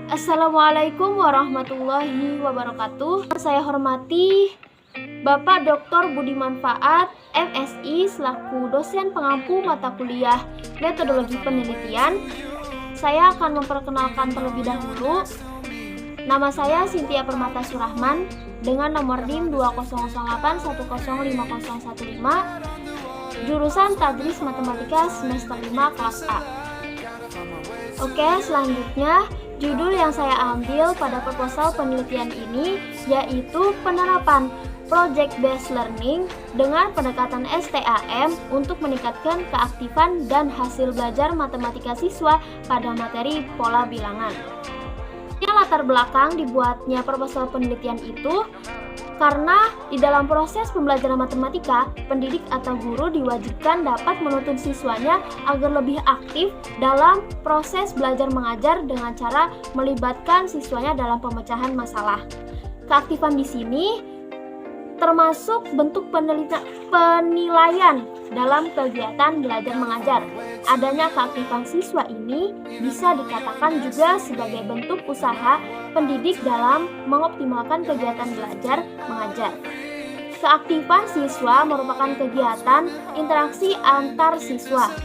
Assalamualaikum warahmatullahi wabarakatuh. Saya hormati Bapak Dr. Budi Manfaat, MSI, selaku dosen pengampu mata kuliah Metodologi Penelitian. Saya akan memperkenalkan terlebih dahulu. Nama saya Cynthia Permata Surahman dengan nomor NIM 2008105015, jurusan Tadris Matematika semester 5 kelas A. Oke, selanjutnya judul yang saya ambil pada proposal penelitian ini yaitu penerapan Project Based Learning dengan pendekatan STAM untuk meningkatkan keaktifan dan hasil belajar matematika siswa pada materi pola bilangan. Latar belakang dibuatnya proposal penelitian itu karena di dalam proses pembelajaran matematika, pendidik atau guru diwajibkan dapat menuntun siswanya agar lebih aktif dalam proses belajar mengajar dengan cara melibatkan siswanya dalam pemecahan masalah. Keaktifan di sini termasuk bentuk penilaian dalam kegiatan belajar mengajar. Adanya keaktifan siswa ini bisa dikatakan juga sebagai bentuk usaha pendidik dalam mengoptimalkan kegiatan belajar mengajar. Keaktifan siswa merupakan kegiatan interaksi antar siswa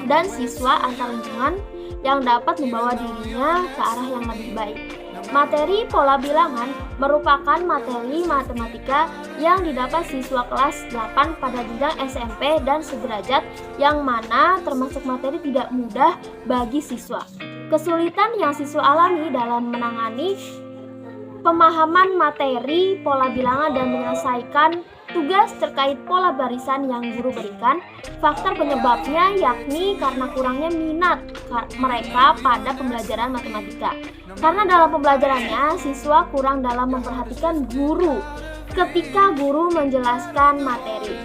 dan siswa antar lingkungan yang dapat membawa dirinya ke arah yang lebih baik. Materi pola bilangan merupakan materi matematika yang didapat siswa kelas 8 pada jenjang SMP dan sederajat, yang mana termasuk materi tidak mudah bagi siswa. Kesulitan yang siswa alami dalam menangani pemahaman materi pola bilangan dan menyelesaikan tugas terkait pola barisan yang guru berikan. Faktor penyebabnya yakni karena kurangnya minat mereka pada pembelajaran matematika. Karena dalam pembelajarannya, siswa kurang dalam memperhatikan guru ketika guru menjelaskan materi.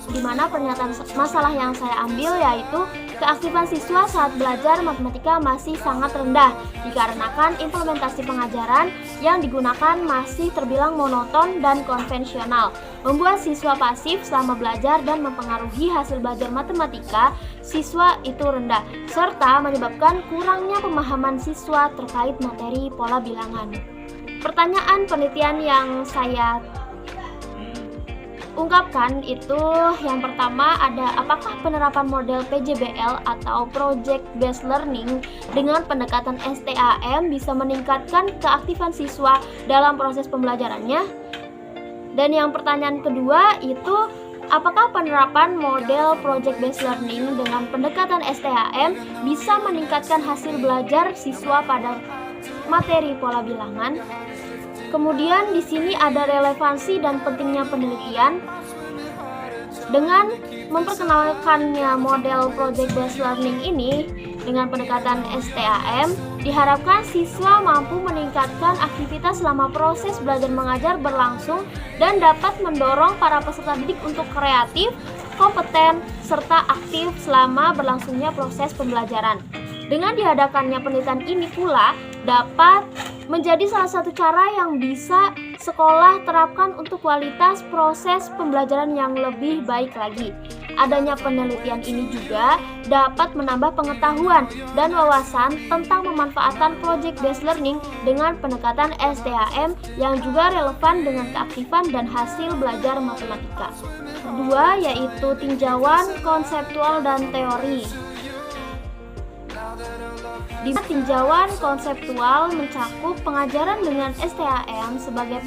Di mana pernyataan masalah yang saya ambil yaitu keaktifan siswa saat belajar matematika masih sangat rendah dikarenakan implementasi pengajaran yang digunakan masih terbilang monoton dan konvensional, membuat siswa pasif selama belajar dan mempengaruhi hasil belajar matematika siswa itu rendah, serta menyebabkan kurangnya pemahaman siswa terkait materi pola bilangan. Pertanyaan penelitian yang saya ungkapkan itu yang pertama ada, apakah penerapan model PJBL atau Project Based Learning dengan pendekatan STAM bisa meningkatkan keaktifan siswa dalam proses pembelajarannya? Dan yang pertanyaan kedua itu, apakah penerapan model Project Based Learning dengan pendekatan STAM bisa meningkatkan hasil belajar siswa pada materi pola bilangan? Kemudian di sini ada relevansi dan pentingnya penelitian. Dengan memperkenalkannya model Project Based Learning ini dengan pendekatan STAM, diharapkan siswa mampu meningkatkan aktivitas selama proses belajar mengajar berlangsung dan dapat mendorong para peserta didik untuk kreatif, kompeten, serta aktif selama berlangsungnya proses pembelajaran. Dengan diadakannya penelitian ini pula dapat menjadi salah satu cara yang bisa sekolah terapkan untuk kualitas proses pembelajaran yang lebih baik lagi. Adanya penelitian ini juga dapat menambah pengetahuan dan wawasan tentang pemanfaatan Project Based Learning dengan pendekatan STAM yang juga relevan dengan keaktifan dan hasil belajar matematika. Kedua yaitu tinjauan konseptual dan teori. Di mana tinjauan konseptual mencakup pengajaran dengan STAM sebagai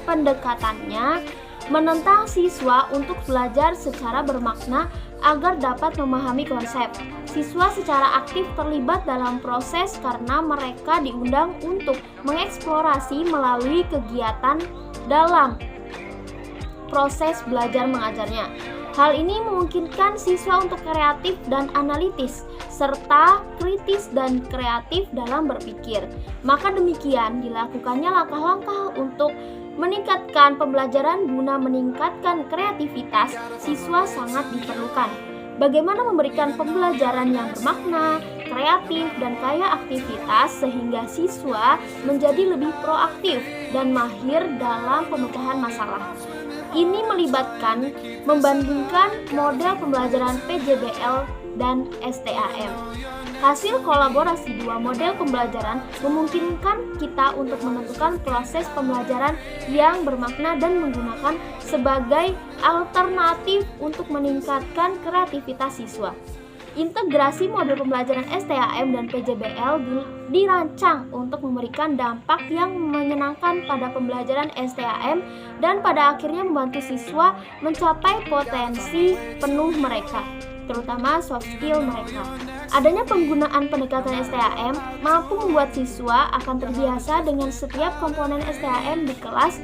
pendekatannya menentang siswa untuk belajar secara bermakna agar dapat memahami konsep. Siswa secara aktif terlibat dalam proses karena mereka diundang untuk mengeksplorasi melalui kegiatan dalam proses belajar mengajarnya. Hal ini memungkinkan siswa untuk kreatif dan analitis, serta kritis dan kreatif dalam berpikir. Maka demikian dilakukannya langkah-langkah untuk meningkatkan pembelajaran guna meningkatkan kreativitas siswa sangat diperlukan. Bagaimana memberikan pembelajaran yang bermakna, kreatif, dan kaya aktivitas sehingga siswa menjadi lebih proaktif dan mahir dalam pemecahan masalah. Ini melibatkan membandingkan model pembelajaran PJBL dan STAM. Hasil kolaborasi dua model pembelajaran memungkinkan kita untuk menentukan proses pembelajaran yang bermakna dan menggunakan sebagai alternatif untuk meningkatkan kreativitas siswa. Integrasi model pembelajaran STAM dan PJBL dirancang untuk memberikan dampak yang menyenangkan pada pembelajaran STAM dan pada akhirnya membantu siswa mencapai potensi penuh mereka, terutama soft skill mereka. Adanya penggunaan pendekatan STAM mampu membuat siswa akan terbiasa dengan setiap komponen STAM di kelas,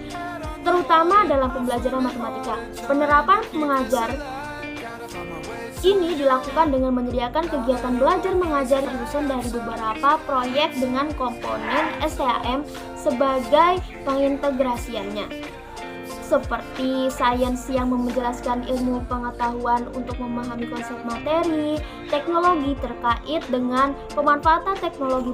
terutama dalam pembelajaran matematika. Penerapan mengajar ini dilakukan dengan menyediakan kegiatan belajar mengajar disusun dari beberapa proyek dengan komponen STAM sebagai pengintegrasiannya, seperti sains yang menjelaskan ilmu pengetahuan untuk memahami konsep materi, teknologi terkait dengan pemanfaatan teknologi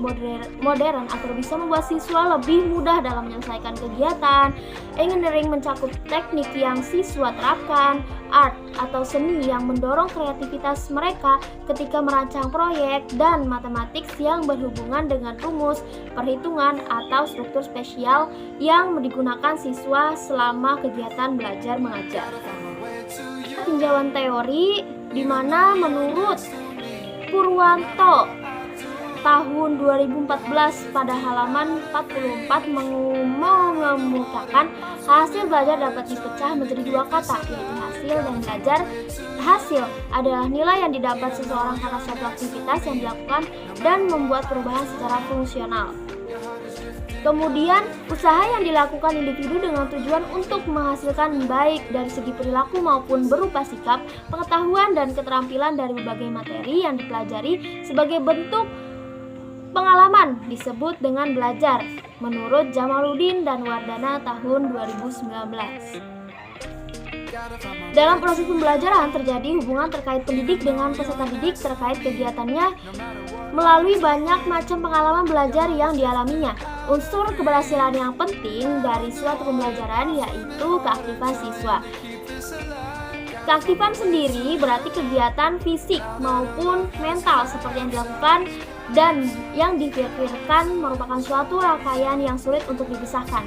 modern agar bisa membuat siswa lebih mudah dalam menyelesaikan kegiatan, engineering mencakup teknik yang siswa terapkan, art atau seni yang mendorong kreativitas mereka ketika merancang proyek, dan matematik yang berhubungan dengan rumus, perhitungan, atau struktur spesial yang digunakan siswa selama kegiatan belajar mengajar. Tinjauan teori di mana menurut Purwanto tahun 2014 pada halaman 44 mengemukakan hasil belajar dapat dipecah menjadi dua kata, yaitu hasil dan belajar. Hasil adalah nilai yang didapat seseorang karena suatu aktivitas yang dilakukan dan membuat perubahan secara fungsional. Kemudian, usaha yang dilakukan individu dengan tujuan untuk menghasilkan baik dari segi perilaku maupun berupa sikap, pengetahuan, dan keterampilan dari berbagai materi yang dipelajari sebagai bentuk pengalaman disebut dengan belajar, menurut Jamaluddin dan Wardana tahun 2019. Dalam proses pembelajaran terjadi hubungan terkait pendidik dengan peserta didik terkait kegiatannya melalui banyak macam pengalaman belajar yang dialaminya. Unsur keberhasilan yang penting dari suatu pembelajaran yaitu keaktifan siswa. Keaktifan sendiri berarti kegiatan fisik maupun mental seperti yang dilakukan dan yang dipikirkan merupakan suatu rangkaian yang sulit untuk dipisahkan.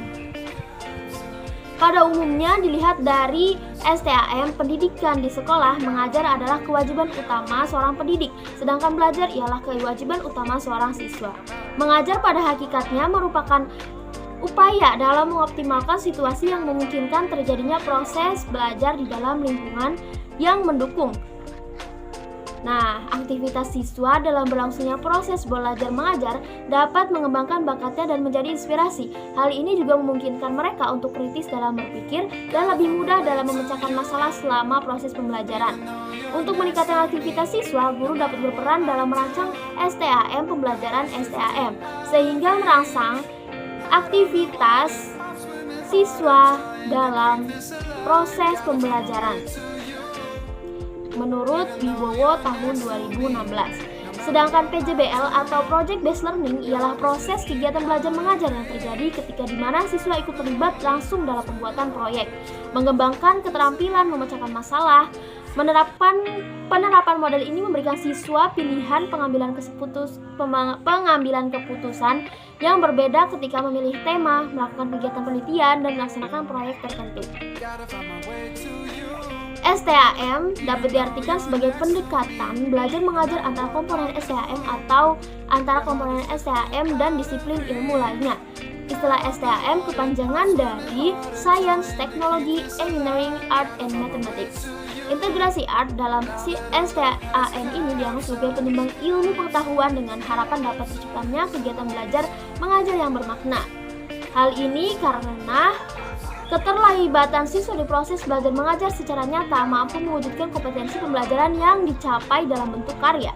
Pada umumnya dilihat dari STAM, pendidikan di sekolah mengajar adalah kewajiban utama seorang pendidik, sedangkan belajar ialah kewajiban utama seorang siswa. Mengajar pada hakikatnya merupakan upaya dalam mengoptimalkan situasi yang memungkinkan terjadinya proses belajar di dalam lingkungan yang mendukung. Nah, aktivitas siswa dalam berlangsungnya proses belajar mengajar dapat mengembangkan bakatnya dan menjadi inspirasi. Hal ini juga memungkinkan mereka untuk kritis dalam berpikir dan lebih mudah dalam memecahkan masalah selama proses pembelajaran. Untuk meningkatkan aktivitas siswa, guru dapat berperan dalam merancang STAM pembelajaran STAM, sehingga merangsang aktivitas siswa dalam proses pembelajaran, menurut Wibowo tahun 2016. Sedangkan PJBL atau Project Based Learning ialah proses kegiatan belajar mengajar yang terjadi ketika di mana siswa ikut terlibat langsung dalam pembuatan proyek, mengembangkan keterampilan memecahkan masalah. Penerapan model ini memberikan siswa pilihan pengambilan keputusan yang berbeda ketika memilih tema, melakukan kegiatan penelitian, dan melaksanakan proyek tertentu. STAM dapat diartikan sebagai pendekatan belajar mengajar antara komponen STAM atau antara komponen STAM dan disiplin ilmu lainnya. Istilah STAM kepanjangan dari Science, Technology, Engineering, Art, and Mathematics. Integrasi art dalam STAM ini dianggap sebagai penimbang ilmu pengetahuan dengan harapan dapat terciptanya kegiatan belajar mengajar yang bermakna. Hal ini karena keterlibatan siswa di proses belajar mengajar secara nyata mampu mewujudkan kompetensi pembelajaran yang dicapai dalam bentuk karya.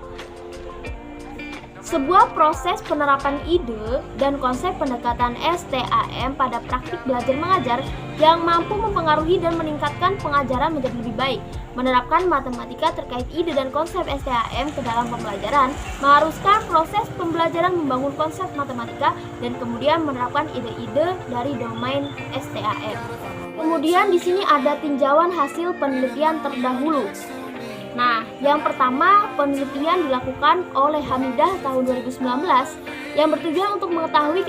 Sebuah proses penerapan ide dan konsep pendekatan STAM pada praktik belajar mengajar yang mampu mempengaruhi dan meningkatkan pengajaran menjadi lebih baik. Menerapkan matematika terkait ide dan konsep STAM ke dalam pembelajaran mengharuskan proses pembelajaran membangun konsep matematika dan kemudian menerapkan ide-ide dari domain STAM. Kemudian di sini ada tinjauan hasil penelitian terdahulu. Nah, yang pertama, penelitian dilakukan oleh Hamidah tahun 2019 yang bertujuan untuk mengetahui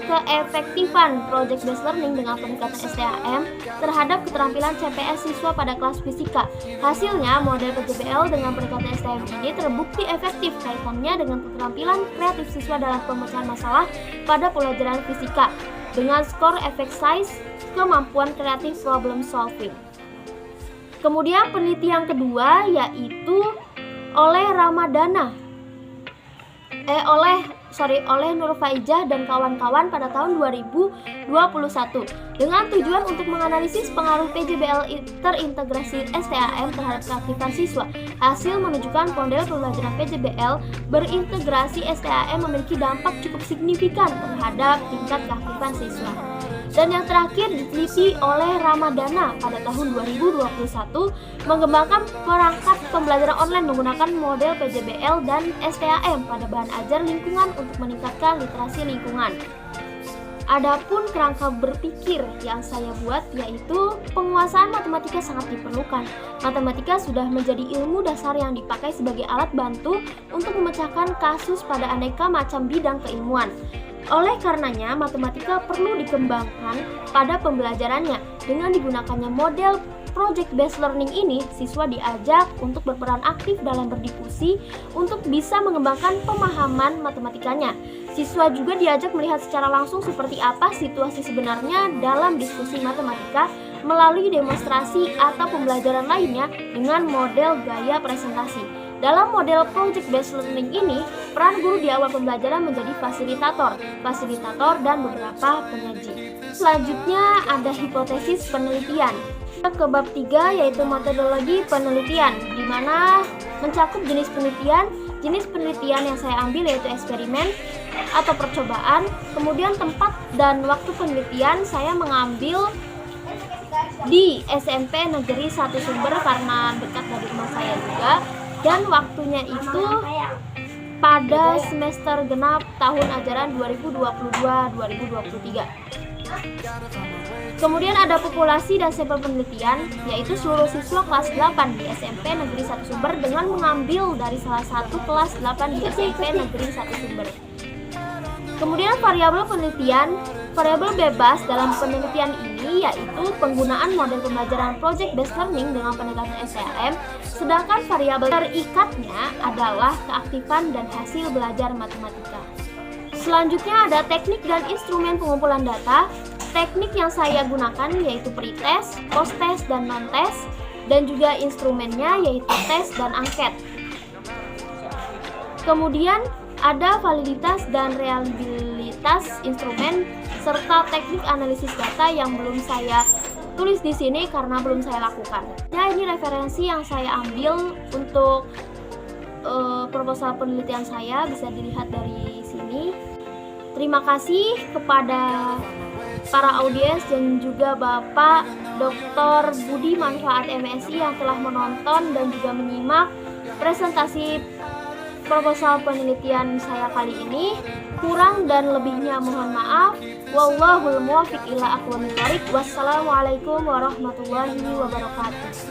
keefektifan project based learning dengan pendekatan STAM terhadap keterampilan CPS siswa pada kelas fisika. Hasilnya, model PJBL dengan pendekatan STAM ini terbukti efektif kaitannya dengan keterampilan kreatif siswa dalam pemecahan masalah pada pelajaran fisika dengan skor effect size kemampuan kreatif problem solving. Kemudian penelitian yang kedua yaitu oleh oleh Nur Faijah dan kawan-kawan pada tahun 2021 dengan tujuan untuk menganalisis pengaruh PJBL terintegrasi STAM terhadap keaktifan siswa. Hasil menunjukkan model pembelajaran PJBL berintegrasi STAM memiliki dampak cukup signifikan terhadap tingkat keaktifan siswa. Dan yang terakhir diteliti oleh Ramadana pada tahun 2021 mengembangkan perangkat pembelajaran online menggunakan model PJBL dan STAM pada bahan ajar lingkungan untuk meningkatkan literasi lingkungan. Adapun kerangka berpikir yang saya buat yaitu penguasaan matematika sangat diperlukan. Matematika sudah menjadi ilmu dasar yang dipakai sebagai alat bantu untuk memecahkan kasus pada aneka macam bidang keilmuan. Oleh karenanya, matematika perlu dikembangkan pada pembelajarannya. Dengan digunakannya model project based learning ini, siswa diajak untuk berperan aktif dalam berdiskusi untuk bisa mengembangkan pemahaman matematikanya. Siswa juga diajak melihat secara langsung seperti apa situasi sebenarnya dalam diskusi matematika melalui demonstrasi atau pembelajaran lainnya dengan model gaya presentasi. Dalam model project based learning ini, peran guru di awal pembelajaran menjadi fasilitator dan beberapa penyaji. Selanjutnya ada hipotesis penelitian. Ke bab 3 yaitu metodologi penelitian, di mana mencakup jenis penelitian yang saya ambil yaitu eksperimen atau percobaan. Kemudian tempat dan waktu penelitian saya mengambil di SMP Negeri 1 Sumber karena dekat dari rumah saya juga. Dan waktunya itu pada semester genap tahun ajaran 2022-2023. Kemudian ada populasi dan sampel penelitian, yaitu seluruh siswa kelas 8 di SMP Negeri 1 Sumber dengan mengambil dari salah satu kelas 8 di SMP Negeri 1 Sumber. Kemudian variabel penelitian, variabel bebas dalam penelitian ini yaitu penggunaan model pembelajaran project based learning dengan pendekatan STAM, sedangkan variabel terikatnya adalah keaktifan dan hasil belajar matematika. Selanjutnya ada teknik dan instrumen pengumpulan data. Teknik yang saya gunakan yaitu pretest, post-test, dan non-test, dan juga instrumennya yaitu tes dan angket. Kemudian ada validitas dan reliabilitas instrumen serta teknik analisis data yang belum saya tulis di sini karena belum saya lakukan. Ya, ini referensi yang saya ambil untuk proposal penelitian saya, bisa dilihat dari sini. Terima kasih kepada para audiens dan juga Bapak Dr. Budi Manfaat MSI yang telah menonton dan juga menyimak presentasi proposal penelitian saya kali ini. Kurang dan lebihnya mohon maaf. Wallahul muwaffiq ila aqwamit thoriq. Wassalamualaikum warahmatullahi wabarakatuh.